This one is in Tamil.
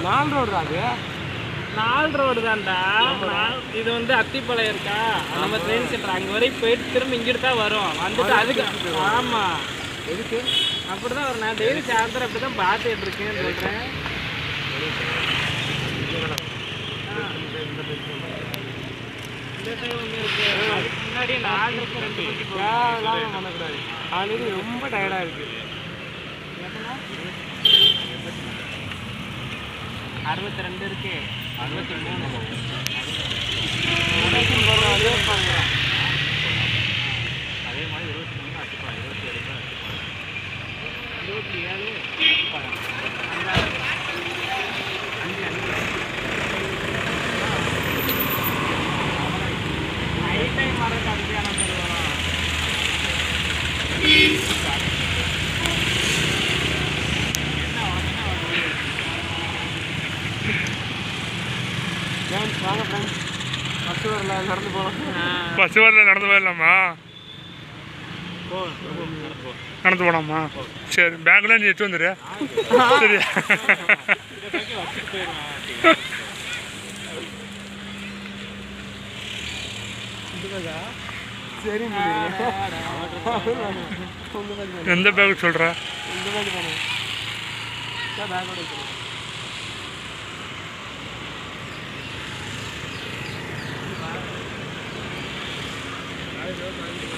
4 ரோடு தான் அது. 4 ரோடு தான்டா. இது வந்து அத்திப்பாளையம் இருக்கா, நம்ம ட்ரெயின் சென்டர் அங்கே வரைக்கும் போயிட்டு திரும்ப இங்கிட்டு தான் வரும். வந்துட்டு அதுக்கு ஆமாம் எதுக்கு அப்படி தான் வரும். நான் டெய்லி சாயந்தரம் அப்படி தான் பார்த்துட்டு இருக்கேன்னு சொல்கிறேன். இந்த டைம் ஒன்று இருக்கு, அதுக்கு முன்னாடியே 4 பண்ணக்கூடாது. ஆல்ரெடி ரொம்ப டயர்டாக இருக்குது. 62 இருக்கு, 63 அதே மாதிரி 23 அத்திப்பாளையம் 27 நைட் டைம் வரதுக்கு அதுக்கான வாங்க ஃப்ரெண்ட்ஸ், பஸ் வரல, நடந்து போகலாம். பஸ் வரல, நடந்து போயிடலாமா? நடந்து போகலாமா? சரி, பேங்க்ல நீ எடுத்து வந்துடு. சரியா? சரி, எந்த பேக் சொல்கிற? இந்த பேக் தானே பேக்கோட